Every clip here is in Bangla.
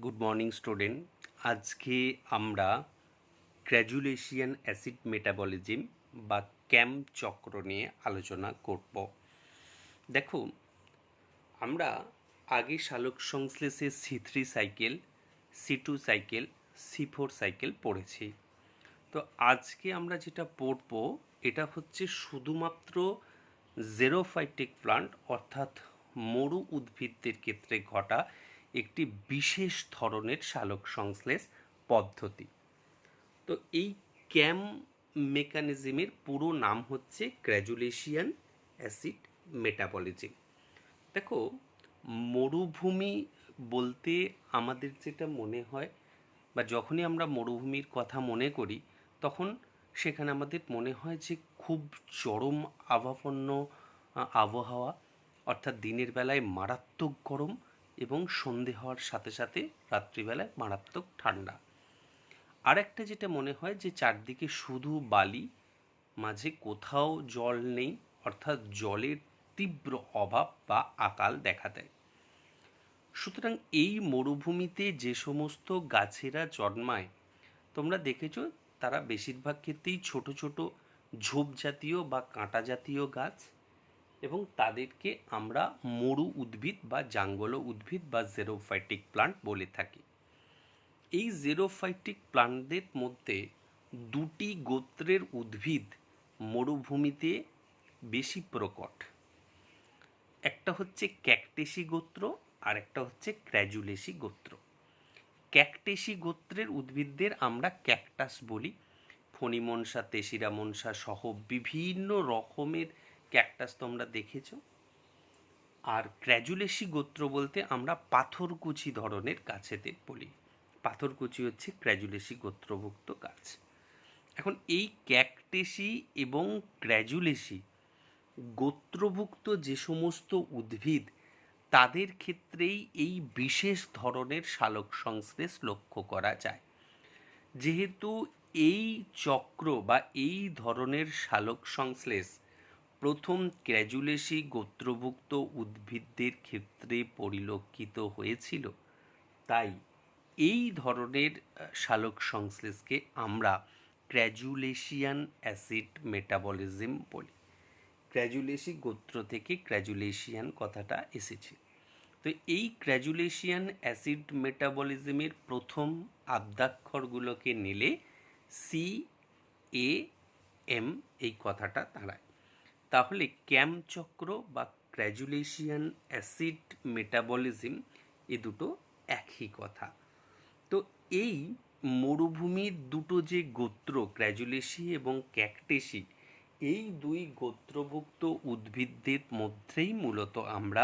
Good morning student. আজকে আমরা গ্র্যাজুলেশিয়ান অ্যাসিড মেটাবলিজম বা ক্যাম চক্র নিয়ে আলোচনা করব। দেখো, আমরা আগে সালোক সংশ্লেষে C3 cycle, C2 cycle, C4 cycle পড়েছি। তো আজকে আমরা যেটা পড়ব এটা হচ্ছে শুধুমাত্র জেরোফাইটিক প্লান্ট অর্থাৎ মরু উদ্ভিদদের ক্ষেত্রে ঘটা একটি বিশেষ ধরনের সালোক সংশ্লেষ পদ্ধতি। তো এই ক্যাম মেকানিজমের পুরো নাম হচ্ছে গ্র্যাজুলেশিয়ান অ্যাসিড মেটাবলিজম। দেখো, মরুভূমি বলতে আমাদের যেটা মনে হয় বা যখনই আমরা মরুভূমির কথা মনে করি তখন সেখানে আমাদের মনে হয় যে খুব চরম আবহাওয়াপন্ন আবহাওয়া, অর্থাৎ দিনের বেলায় মারাত্মক গরম এবং সন্ধে হওয়ার সাথে সাথে রাত্রিবেলায় মারাত্মক ঠান্ডা। আর একটা যেটা মনে হয় যে চারদিকে শুধু বালি, মাঝে কোথাও জল নেই, অর্থাৎ জলের তীব্র অভাব বা আকাল দেখা দেয়। সুতরাং এই মরুভূমিতে যে সমস্ত গাছেরা জন্মায় তোমরা দেখেছো তারা বেশিরভাগ ক্ষেত্রেই ছোট ছোট ঝোপ জাতীয় বা কাঁটা জাতীয় গাছ, এবং তাদেরকে আমরা মরু উদ্ভিদ বা জাঙ্গল উদ্ভিদ বা জেরোফাইটিক প্লান্ট বলে থাকি। এই জেরোফাইটিক প্লান্টদের মধ্যে দুটি গোত্রের উদ্ভিদ মরুভূমিতে বেশি প্রকট। একটা হচ্ছে ক্যাকটেসি গোত্র আর একটা হচ্ছে গ্র্যাজুলেসি গোত্র। ক্যাকটেসি গোত্রের উদ্ভিদদের আমরা ক্যাকটাস বলি। ফণিমনসা, তেসিরামনসা সহ বিভিন্ন রকমের ক্যাকটাস তোমরা দেখেছো। আর গ্র্যাজুলেসি গোত্র বলতে আমরা পাথরকুচি ধরনের গাছেদের বলি। পাথরকুচি হচ্ছে গ্র্যাজুলেসি গোত্রভুক্ত গাছ। এখন এই ক্যাকটেসি এবং গ্র্যাজুলেসি গোত্রভুক্ত যে সমস্ত উদ্ভিদ তাদের ক্ষেত্রেই এই বিশেষ ধরনের সালোক সংশ্লেষ লক্ষ্য করা যায়। যেহেতু এই চক্র বা এই ধরনের সালোক সংশ্লেষ প্রথম গ্র্যাজুলেসি গোত্রভুক্ত উদ্ভিদদের ক্ষেত্রে পরিলক্ষিত হয়েছিল, তাই এই ধরনের সালোক সংশ্লেষকে আমরা গ্র্যাজুলেশিয়ান অ্যাসিড মেটাবলিজম বলি। গ্র্যাজুলেসি গোত্র থেকে গ্র্যাজুলেশিয়ান কথাটা এসেছে। তো এই গ্র্যাজুলেশিয়ান অ্যাসিড মেটাবলিজমের প্রথম আদ্যাক্ষরগুলোকে নিলে CAM এই কথাটা দাঁড়ায়। তাহলে ক্যাম চক্র বা গ্র্যাজুলেশিয়ান অ্যাসিড মেটাবলিজম এ দুটো একই কথা। তো এই মরুভূমির দুটো যে গোত্র গ্র্যাজুলেসি এবং ক্যাকটেসি, এই দুই গোত্রভুক্ত উদ্ভিদদের মধ্যেই মূলত আমরা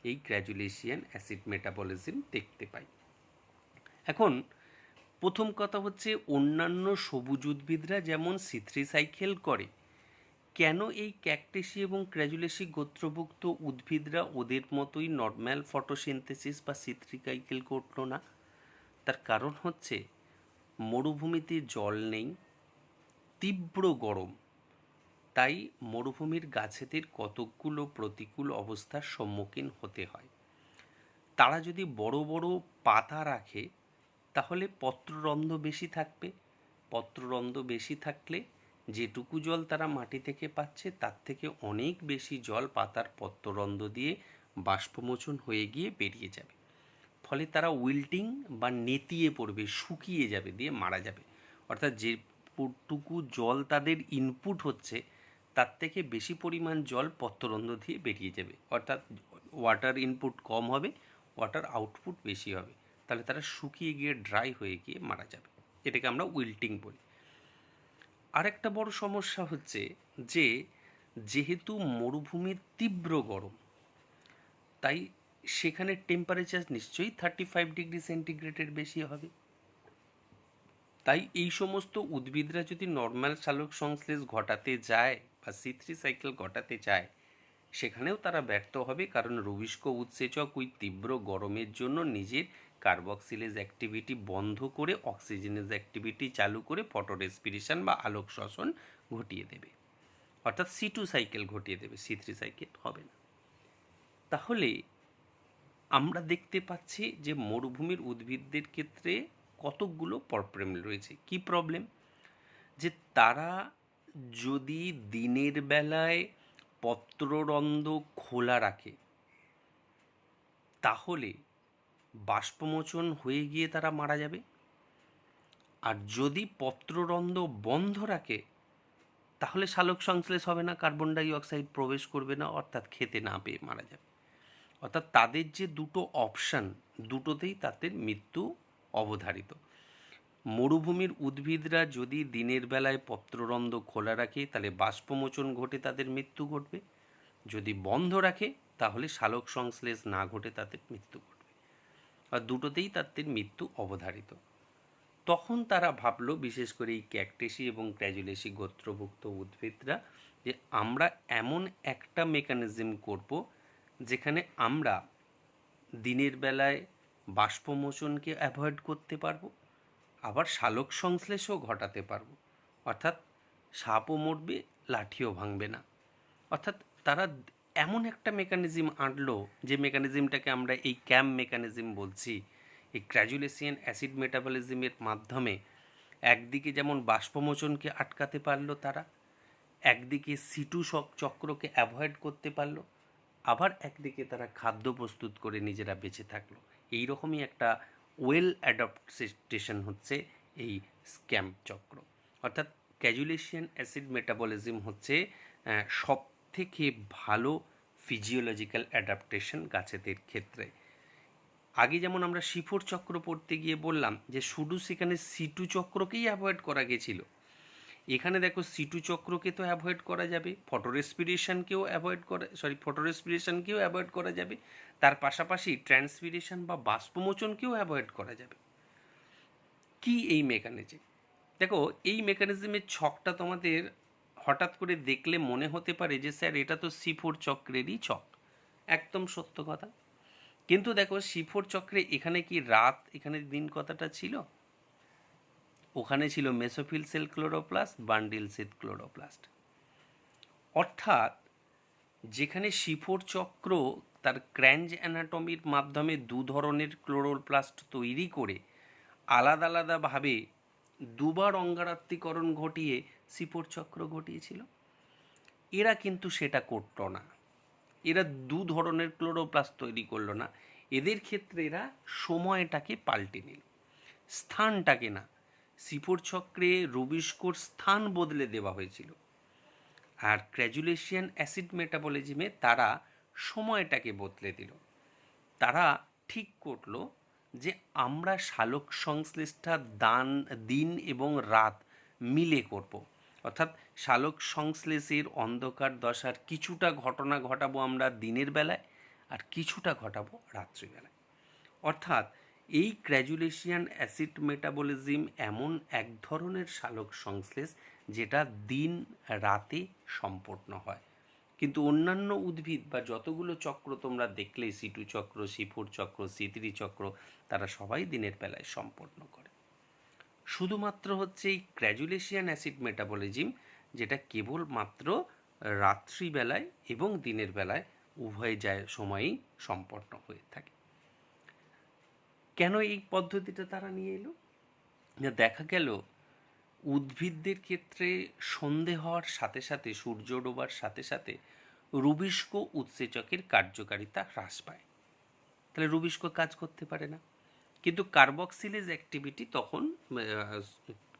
এই গ্র্যাজুলেশিয়ান অ্যাসিড মেটাবলিজম দেখতে পাই। এখন প্রথম কথা হচ্ছে, অন্যান্য সবুজ উদ্ভিদরা যেমন C3 সাইকেল করে, কেন এই ক্যাকটেসি এবং গ্র্যাজুলেসি গোত্রভুক্ত উদ্ভিদরা ওদের মতোই নর্মাল ফটোসিনথেসিস বা C3 সাইকেল করলো না? তার কারণ হচ্ছে মরুভূমিতে জল নেই, তীব্র গরম, তাই মরুভূমির গাছেদের কতকগুলো প্রতিকূল অবস্থার সম্মুখীন হতে হয়। তারা যদি বড় বড় পাতা রাখে তাহলে পত্ররন্ধ্র বেশি থাকবে। পত্ররন্ধ্র বেশি থাকলে যেটুকু জল তারা মাটি থেকে পাচ্ছে তার থেকে অনেক বেশি জল পাতার পত্ররন্ধ্র দিয়ে বাষ্পমোচন হয়ে গিয়ে বেরিয়ে যাবে। ফলে তারা উইল্টিং বা নেতিয়ে পড়বে, শুকিয়ে যাবে, দিয়ে মারা যাবে। অর্থাৎ যেটুকু জল তাদের ইনপুট হচ্ছে তার থেকে বেশি পরিমাণ জল পত্ররন্ধ্র দিয়ে বেরিয়ে যাবে। অর্থাৎ ওয়াটার ইনপুট কম হবে, ওয়াটার আউটপুট বেশি হবে। তাহলে তারা শুকিয়ে গিয়ে ড্রাই হয়ে গিয়ে মারা যাবে। এটাকে আমরা উইল্টিং বলি। আরেকটা বড় সমস্যা হচ্ছে যে যেহেতু মরুভূমির তীব্র গরম, তাই সেখানে টেম্পারেচার নিশ্চয়ই 35 ডিগ্রি সেন্টিগ্রেডের বেশি হবে। তাই এই সমস্ত উদ্ভিদরা যদি নর্মাল সালোক সংশ্লেষ ঘটাতে যায় বা C3 সাইকেল ঘটাতে চায়, সেখানেও তারা ব্যর্থ হবে, কারণ রুবিস্ক উৎসেচক ওই তীব্র গরমের জন্য নিজের কার্বক্সিলেজ অ্যাক্টিভিটি বন্ধ করে অক্সিজেনেজ অ্যাক্টিভিটি চালু করে ফটো রেসপিরেশন বা আলোক শ্বসন ঘটিয়ে দেবে, অর্থাৎ C2 সাইকেল ঘটিয়ে দেবে, C3 সাইকেল হবে না। তাহলে আমরা দেখতে পাচ্ছি যে মরুভূমির উদ্ভিদদের ক্ষেত্রে কতকগুলো প্রবলেম রয়েছে। কি প্রবলেম? যে তারা যদি দিনের বেলায় পত্ররন্ধ্র খোলা রাখে তাহলে বাষ্পমোচন হয়ে গিয়ে তারা মারা যাবে, আর যদি পত্ররন্ধ্র বন্ধ রাখে তাহলে সালোক সংশ্লেষ হবে না, কার্বন ডাই অক্সাইড প্রবেশ করবে না, অর্থাৎ খেতে না পেয়ে মারা যাবে। অর্থাৎ তাদের যে দুটো অপশান, দুটোতেই তাদের মৃত্যু অবধারিত। মরুভূমির উদ্ভিদরা যদি দিনের বেলায় পত্ররন্ধ্র খোলা রাখে তাহলে বাষ্পমোচন ঘটে তাদের মৃত্যু ঘটবে, যদি বন্ধ রাখে তাহলে সালোক সংশ্লেষ না ঘটে তাদের মৃত্যু ঘটবে, আর দুটোতেই তাদের মৃত্যু অবধারিত। তখন তারা ভাবলো, বিশেষ করে এই ক্যাকটেসি এবং ক্র্যাজুলেসি গোত্রভুক্ত উদ্ভিদরা, যে আমরা এমন একটা মেকানিজম করব যেখানে আমরা দিনের বেলায় বাষ্পমোচনকে অ্যাভয়েড করতে পারবো, আবার সালোক সংশ্লেষও ঘটাতে পারবো, অর্থাৎ সাপও মরবে, লাঠিও ভাঙবে না। অর্থাৎ তারা এমন একটা মেকানিজম আনলো যে মেকানিজমটাকে আমরা এই ক্যাম্প মেকানিজম বলছি। এই গ্র্যাজুলেশন অ্যাসিড মেটাবলিজমের মাধ্যমে একদিকে যেমন বাষ্পমোচনকে আটকাতে পারলো তারা, একদিকে সিটু চক্রকে অ্যাভয়েড করতে পারলো, আবার একদিকে তারা খাদ্য প্রস্তুত করে নিজেরা বেঁচে থাকলো। এই রকমই একটা ওয়েল অ্যাডাপ্টেশন হচ্ছে এই স্ক্যাম্প চক্র। অর্থাৎ ক্যাজুলেশন অ্যাসিড মেটাবলিজম হচ্ছে সব থেকে ভালো ফিজিওলজিক্যাল অ্যাডাপ্টেশন গাছেদের ক্ষেত্রে। আগে যেমন আমরা শিফোর চক্র পড়তে গিয়ে বললাম যে শুধু সেখানে সিটু চক্রকেই অ্যাভয়েড করা গেছিল, এখানে দেখো সিটু চক্রকে তো অ্যাভয়েড করা যাবে, ফটোরেসপিরেশনকেও অ্যাভয়েড করা যাবে, তার পাশাপাশি ট্রান্সপিরেশন বা বাষ্পমোচনকেও অ্যাভয়েড করা যাবে। কি এই মেকানিজম? দেখো, এই মেকানিজমের ছকটা তোমাদের হঠাৎ করে দেখলে মনে হতে পারে যে স্যার এটা তো C4 চক্রেরই ছক। একদম সত্য কথা। কিন্তু দেখো, C4 চক্রে এখানে কি রাত, এখানে দিন কথাটা ছিল? ওখানে ছিল mesophyll cell chloroplast, bundle cell chloroplast. অর্থাৎ যেখানে C4 চক্র তার ক্র্যাঞ্জ অ্যানাটমির মাধ্যমে দু ধরনের ক্লোরোপ্লাস্ট তৈরি করে আলাদা আলাদাভাবে দুবার অঙ্গারাত্মীকরণ ঘটিয়ে C4 চক্র ঘটিয়েছিল, এরা কিন্তু সেটা করতো না। এরা দু ধরনের ক্লোরোপ্লাস্ট তৈরি করলো না, এদের ক্ষেত্রে এরা সময়টাকে পাল্টে নিল, স্থানটাকে না। C4 চক্রে রুবিস্কোর স্থান বদলে দেওয়া হয়েছিল, আর গ্র্যাজুলেশন অ্যাসিড মেটাবলিজমে তারা সময়টাকে বদলে দিল। তারা ঠিক করলো যে আমরা সালোক সংশ্লেষটা দিন এবং রাত মিলে করব। অর্থাৎ সালোক সংশ্লেষের অন্ধকার দশার কিছুটা ঘটনা ঘটাবো আমরা দিনের বেলায়, আর কিছুটা ঘটাবো রাত্রিবেলায়। অর্থাৎ এই গ্র্যাজুলেশন অ্যাসিড মেটাবলিজম এমন এক ধরনের সালোক সংশ্লেষ যেটা দিন রাতে সম্পন্ন হয়। কিন্তু অন্যান্য উদ্ভিদ বা যতগুলো চক্র তোমরা দেখলে, C2 চক্র, C4 চক্র, C3 চক্র, তারা সবাই দিনের বেলায় সম্পন্ন করে। শুধুমাত্র হচ্ছে এই গ্র্যাজুলেশন অ্যাসিড মেটাবলিজম যেটা কেবলমাত্র রাত্রিবেলায় এবং দিনের বেলায় উভয় সময়েই সম্পন্ন হয়ে থাকে। কেন এই পদ্ধতিটা তারা নিয়ে এলো? দেখা গেল উদ্ভিদদের ক্ষেত্রে সন্ধে হওয়ার সাথে সাথে, সূর্য ডোবার সাথে সাথে রুবিস্কো উৎসেচকের কার্যকারিতা হ্রাস পায়, তাহলে রুবিস্কো কাজ করতে পারে না। কিন্তু কার্বক্সিলেজ অ্যাক্টিভিটি তখন,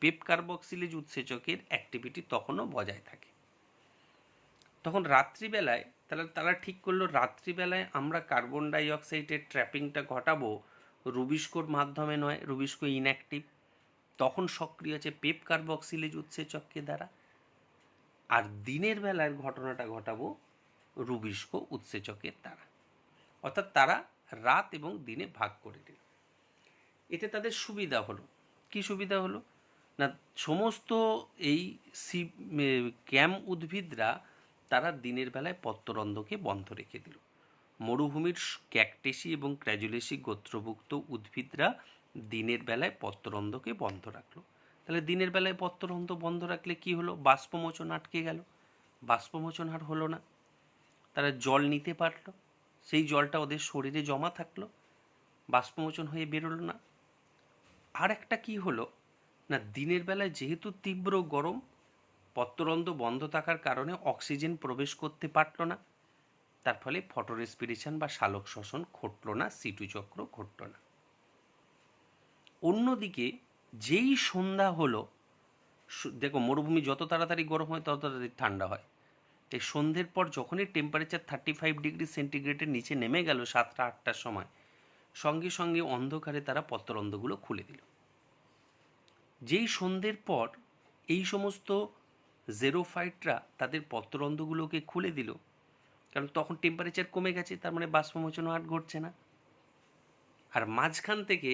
পেপ কার্বক্সিলেজ উৎসেচকের অ্যাক্টিভিটি তখনও বজায় থাকে। তখন রাত্রিবেলায় তারা ঠিক করলো রাত্রিবেলায় আমরা কার্বন ডাই অক্সাইডের ট্র্যাপিংটা ঘটাবো রুবিস্কোর মাধ্যমে নয়, রুবিস্কো ইনঅ্যাক্টিভ, তখন সক্রিয় আছে পেপ কার্বক্সিলেজ উৎসেচকের দ্বারা, আর দিনের বেলার ঘটনাটা ঘটাবো রুবিস্কো উৎসেচকের দ্বারা। অর্থাৎ তারা রাত এবং দিনে ভাগ করে দিল। এতে তাদের সুবিধা হলো, কি সুবিধা হলো না, সমস্ত এই ক্যাম উদ্ভিদরা তারা দিনের বেলায় পত্ররন্ধ্রকে বন্ধ রেখে দিল। মরুভূমির ক্যাকটেসি এবং ক্র্যাজুলেসি গোত্রভুক্ত উদ্ভিদরা দিনের বেলায় পত্ররন্ধ্রকে বন্ধ রাখলো। তাহলে দিনের বেলায় পত্ররন্ধ্র বন্ধ রাখলে কি হলো? বাষ্পমোচন আটকে গেল, বাষ্পমোচন আর হলো না, তারা জল নিতে পারলো, সেই জলটা ওদের শরীরে জমা থাকলো, বাষ্পমোচন হয়ে বেরোলো না। আর একটা কী হলো না, দিনের বেলায় যেহেতু তীব্র গরম, পত্ররন্ধ্র বন্ধ থাকার কারণে অক্সিজেন প্রবেশ করতে পারল না, তার ফলে ফটো রেসপিরেশন বা শালক শ্বসন ঘটল না, সিটু চক্র ঘটল না। অন্যদিকে যেই সন্ধ্যা হলো, দেখো মরুভূমি যত তাড়াতাড়ি গরম হয় তত তাড়াতাড়ি ঠান্ডা হয়। এই সন্ধ্যের পর যখনই টেম্পারেচার 35 ডিগ্রি সেন্টিগ্রেডের নিচে নেমে গেল 7টা-8টার সময়, সঙ্গে সঙ্গে অন্ধকারে তারা পত্ররন্ধ্রগুলো খুলে দিল। যেই সন্ধ্যের পর এই সমস্ত জেরোফাইটরা তাদের পত্ররন্ধ্রগুলোকে খুলে দিল, কারণ তখন টেম্পারেচার কমে গেছে, তার মানে বাষ্পমোচনও আর ঘটছে না। আর মাঝখান থেকে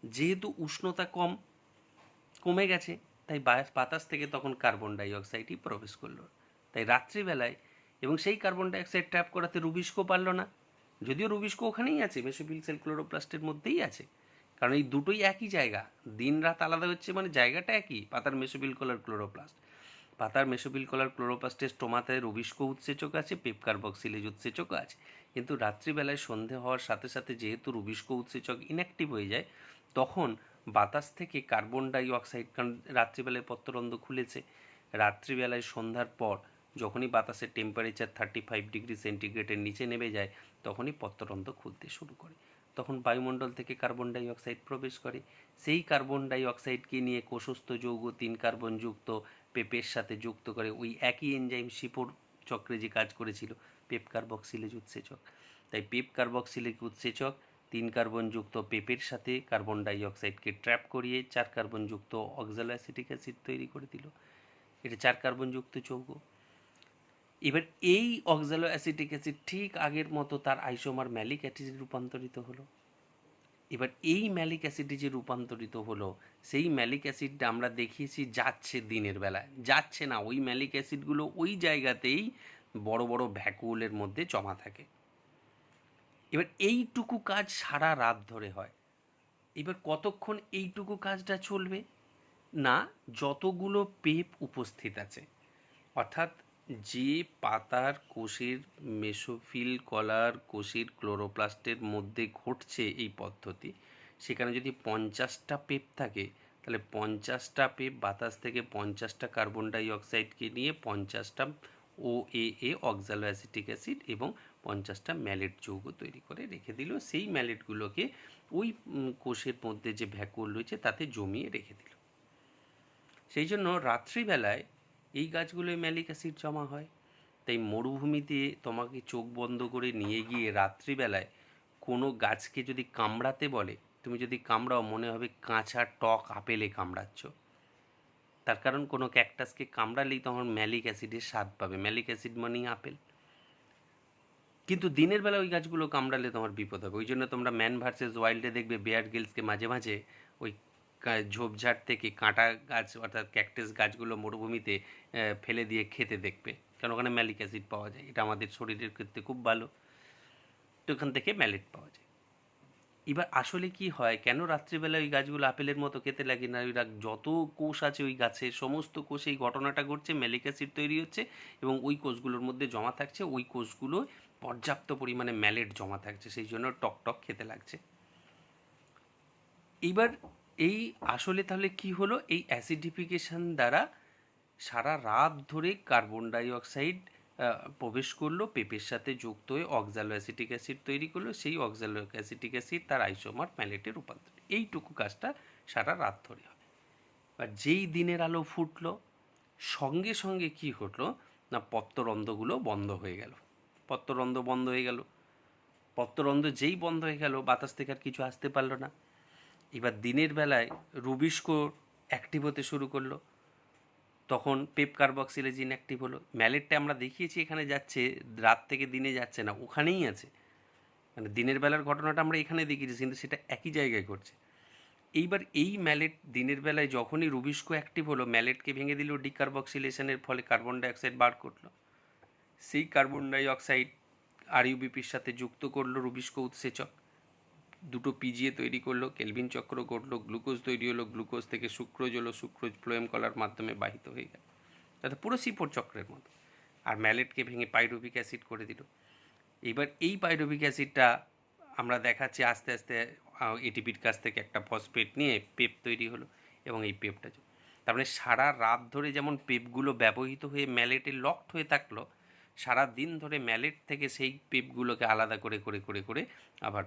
যেহেতু উষ্ণতা কমে গেছে, তাই বাতাস থেকে তখন কার্বন ডাইঅক্সাইডই প্রবেশ করলো। তাই রাত্রিবেলায়, এবং সেই কার্বন ডাইঅক্সাইড ট্র্যাপ করাতে রুবিস্কো পারল না, যদিও রুবিস্কো ওখানেই আছে, মেসোফিল সেল ক্লোরোপ্লাস্টের মধ্যেই আছে, কারণ এই দুটোই একই জায়গা। দিন রাত আলাদা হচ্ছে মানে জায়গাটা একই, পাতার মেসোফিল কলার ক্লোরোপ্লাস্ট। পাতার মেসোফিল কলার ক্লোরোপ্লাস্টের স্টোমাতে রুবিস্কো উৎসেচক আছে, পেপ কার্বক্সিলেজ উৎসেচকও আছে। কিন্তু রাত্রিবেলায় সন্ধে হওয়ার সাথে সাথে যেহেতু রুবিস্কো উৎসেচক ইনঅ্যাক্টিভ হয়ে যায়, তখন বাতাস থেকে কার্বন ডাইঅক্সাইড, কারণ রাত্রিবেলায় পত্ররন্ধ্র খুলেছে, রাত্রিবেলায় সন্ধ্যার পর যখনই বাতাসের টেম্পারেচার 35 ডিগ্রি সেন্টিগ্রেডের নিচে নেমে যায়, তখনই পত্ররন্ধ্র খুলতে শুরু করে। তখন বায়ুমণ্ডল থেকে কার্বন ডাইঅক্সাইড প্রবেশ করে। সেই কার্বন ডাইঅক্সাইডকে নিয়ে কোষস্থ যৌগ 3 কার্বনযুক্ত পেপের সাথে যুক্ত করে ওই একই এনজাইম শিপোর চক্রে যে কাজ করেছিল, পেপ কার্বক্সিলেজ উৎসেচক। তাই পেপ কার্বক্সিলেজ উৎসেচক 3 কার্বনযুক্ত পেপের সাথে কার্বন ডাইঅক্সাইডকে ট্র্যাপ করিয়ে 4 কার্বনযুক্ত অক্সালো অ্যাসিটিক অ্যাসিড তৈরি করে দিল। এটা 4 কার্বনযুক্ত যৌগ। এবার এই অক্সালো অ্যাসিটিক অ্যাসিড ঠিক আগের মতো তার আইসোমার ম্যালিক অ্যাসিডে রূপান্তরিত হলো। এবার এই ম্যালিক অ্যাসিডে যে রূপান্তরিত হলো, সেই ম্যালিক অ্যাসিডটা আমরা দেখিয়েছি যাচ্ছে দিনের বেলায়, যাচ্ছে না, ওই ম্যালিক অ্যাসিডগুলো ওই জায়গাতেই বড় বড় ভ্যাকুলের মধ্যে জমা থাকে। এবার এইটুকু কাজ সারা রাত ধরে হয়। এবার কতক্ষণ এইটুকু কাজটা চলবে না, যতগুলো পেপ উপস্থিত আছে, অর্থাৎ যে পাতার কোষের মেসোফিল কলার কোষের ক্লোরোপ্লাস্টের মধ্যে ঘটছে এই পদ্ধতি, সেখানে যদি 50টা পেপ থাকে, তাহলে 50টা পেপ বাতাস থেকে 50টা কার্বন ডাইঅক্সাইডকে নিয়ে 50টা OAA অক্সালো অ্যাসিটিক অ্যাসিড এবং 50টা ম্যালেট যৌগ তৈরি করে রেখে দিল। সেই ম্যালেটগুলোকে ওই কোষের মধ্যে যে ভ্যাকুল রয়েছে তাতে জমিয়ে রেখে দিল। সেই জন্য রাত্রিবেলায় এই গাছগুলোয় ম্যালিক অ্যাসিড জমা হয়। তাই মরুভূমিতে তোমাকে চোখ বন্ধ করে নিয়ে গিয়ে রাত্রিবেলায় কোনো গাছকে যদি কামড়াতে বলে, তুমি যদি কামড়াও মনে হবে কাঁচা টক আপেলে কামড়াচ্ছ। তার কারণ কোনো ক্যাকটাসকে কামড়ালেই তখন ম্যালিক অ্যাসিডের স্বাদ পাবে, ম্যালিক অ্যাসিড মানেই আপেল। কিন্তু দিনের বেলা ওই গাছগুলো কামড়ালে তোমার বিপদ হবে। ওই জন্য তোমরা ম্যান ভার্সেস ওয়াইল্ডে দেখবে বেয়ার গিলসকে মাঝে মাঝে ওই ঝোপঝাড় থেকে কাঁটা গাছ অর্থাৎ ক্যাকটাস গাছগুলো মরুভূমিতে ফেলে দিয়ে খেতে দেখবে, কারণ ওখানে ম্যালিক অ্যাসিড পাওয়া যায়। এটা আমাদের শরীরের ক্ষেত্রে খুব ভালো, তো ওখান থেকে ম্যালেট পাওয়া যায়। এবার আসলে কি হয়, কেন রাত্রিবেলায় ওই গাছগুলো আপেলের মতো খেতে লাগে না, ওই যত কোষ আছে ওই গাছে সমস্ত কোষে এই ঘটনাটা ঘটছে, ম্যালিক অ্যাসিড তৈরি হচ্ছে এবং ওই কোষগুলোর মধ্যে জমা থাকছে, ওই কোষগুলো পর্যাপ্ত পরিমাণে ম্যালেট জমা থাকছে, সেই জন্য টক টক খেতে লাগছে। এইবার এই আসলে তাহলে কি হলো, এই অ্যাসিডিফিকেশন দ্বারা সারা রাত ধরে কার্বন ডাইঅক্সাইড প্রবেশ করলো, পেপের সাথে যুক্ত হয়ে অক্সালো অ্যাসিটিক অ্যাসিড তৈরি করলো, সেই অক্সালো অ্যাসিটিক অ্যাসিড তার আইসোমার ম্যালেটে রূপান্তর। এইটুকু কাজটা সারা রাত ধরে হবে। আর যেই দিনের আলো ফুটলো, সঙ্গে সঙ্গে কি ঘটলো না, পত্ররন্ধ্রগুলো বন্ধ হয়ে গেল। পত্ররন্ধ্র বন্ধ হয়ে গেল, পত্ররন্ধ্র যেই বন্ধ হয়ে গেল, বাতাস থেকে আর কিছু আসতে পারলো না। এবার দিনের বেলায় রুবিস্কো অ্যাক্টিভ হতে শুরু করলো, তখন পেপ কার্বক্সিলেজ ইনঅ্যাক্টিভ হলো। ম্যালেটটা আমরা দেখিয়েছি এখানে যাচ্ছে, রাত থেকে দিনে যাচ্ছে না, ওখানেই আছে। মানে দিনের বেলার ঘটনাটা আমরা এখানে দেখিয়েছি, কিন্তু সেটা একই জায়গায় ঘটছে। এইবার এই ম্যালেট দিনের বেলায় যখনই রুবিস্কো অ্যাক্টিভ হলো, ম্যালেটকে ভেঙে দিল, ডিকার্বক্সিলেশনের ফলে কার্বন ডাইঅক্সাইড বার করলো। সেই কার্বন ডাইঅক্সাইড RUBPর সাথে যুক্ত করলো রুবিস্কো উৎসেচক, দুটো পিজিএ তৈরি করলো, কেলভিন চক্র ঘটলো, গ্লুকোজ তৈরি হলো, গ্লুকোজ থেকে সুক্রোজ হলো, সুক্রোজ ফ্লোয়েম কলার মাধ্যমে বাহিত হয়ে গেল, তাতে পুরো শিপোর চক্রের মতো। আর ম্যালেটকে ভেঙে পাইরুভিক অ্যাসিড করে দিল। এবার এই পাইরুভিক অ্যাসিডটা আমরা দেখাচ্ছি আস্তে আস্তে এটিপির কাছ থেকে একটা ফসফেট নিয়ে পেপ তৈরি হলো, এবং এই পেপটা তার মানে সারা রাত ধরে যেমন পেপগুলো ব্যবহৃত হয়ে ম্যালেটে লকড হয়ে থাকলো, সারা দিন ধরে ম্যালেট থেকে সেই পেপগুলোকে আলাদা করে করে করে করে আবার,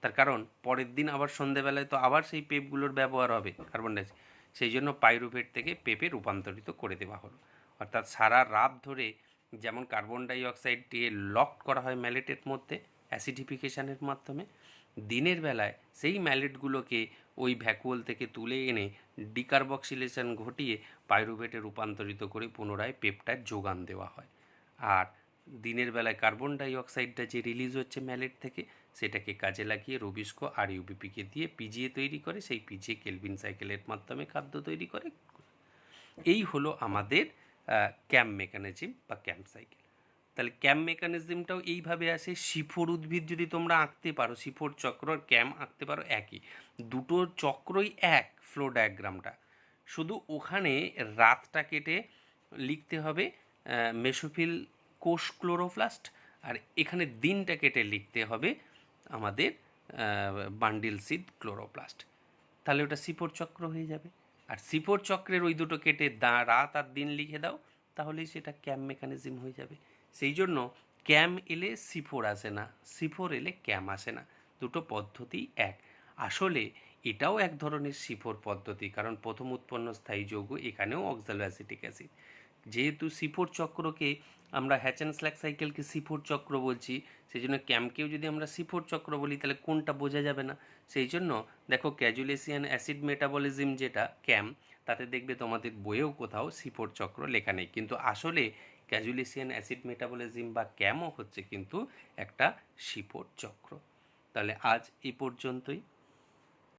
তার কারণ পরের দিন আবার সন্ধেবেলায় তো আবার সেই পেপগুলোর ব্যবহার হবে কার্বন ডাইঅক্সাইড, সেই জন্য পাইরুভেট থেকে পেপে রূপান্তরিত করে দেওয়া হলো। অর্থাৎ সারা রাত ধরে যেমন কার্বন ডাই অক্সাইডকে লক করা হয় ম্যালেটের মধ্যে অ্যাসিডিফিকেশানের মাধ্যমে, দিনের বেলায় সেই ম্যালেটগুলোকে ওই ভ্যাকুয়াল থেকে তুলে এনে ডিকার্বক্সিলেশন ঘটিয়ে পাইরুভেটে রূপান্তরিত করে পুনরায় পেপটাইড যোগান দেওয়া হয়। আর দিনের বেলায় কার্বন ডাই অক্সাইডটা যে রিলিজ হচ্ছে ম্যালেট থেকে, সেটাকে কাজে লাগিয়ে রুবিস্কো আর ইউবিপিকে দিয়ে পিজিএ তৈরি করে, সেই পিজিএ কেলভিন সাইকেলের মাধ্যমে খাদ্য তৈরি করে। এই হলো আমাদের ক্যাম্প মেকানিজম বা ক্যাম্প সাইকেল। তাহলে ক্যাম্প মেকানিজমটাও এইভাবে আসে। শিফোর উদ্ভিদ যদি তোমরা আঁকতে পারো, শিফোর চক্র আর ক্যাম্প আঁকতে পারো একই, দুটো চক্রই এক ফ্লো ডায়াগ্রামটা, শুধু ওখানে রাতটা কেটে লিখতে হবে মেসোফিল কোষ ক্লোরোপ্লাস্ট, আর এখানে দিনটা কেটে লিখতে হবে আমাদের বান্ডিল সিড ক্লোরোপ্লাস্ট। তাহলে ওটা শিফোর চক্র হয়ে যাবে। আর শিফোর চক্রের ওই দুটো কেটে রাত আর দিন লিখে দাও, তাহলেই সেটা ক্যাম্প মেকানিজম হয়ে যাবে। সেই জন্য ক্যাম এলে সিফোর আসে না, সিফোর এলে ক্যাম আসে না, দুটো পদ্ধতি এক। আসলে এটাও এক ধরনের সিফোর পদ্ধতি, কারণ প্রথম উৎপন্ন স্থায়ী যৌগ এখানেও অক্সালোঅ্যাসিটিক অ্যাসিড। যেহেতু সিফোর চক্রকে আমরা হ্যাচেন স্ল্যাক সাইকেলকে সিফোর চক্র বলছি, সেই জন্য ক্যামকেও যদি আমরা সিফোর চক্র বলি তাহলে কোনটা বোঝা যাবে না। সেই জন্য দেখো ক্যাজুলেসিয়ান অ্যাসিড মেটাবলিজম যেটা ক্যাম, তাতে দেখবে তোমাদের বইয়েও কোথাও সিফোর চক্র লেখা নেই, কিন্তু আসলে ক্যাজুলেসিয়ান অ্যাসিড মেটাবলিজম বা ক্যামও হচ্ছে কিন্তু একটা শিফোর চক্র। তাহলে আজ এই পর্যন্তই।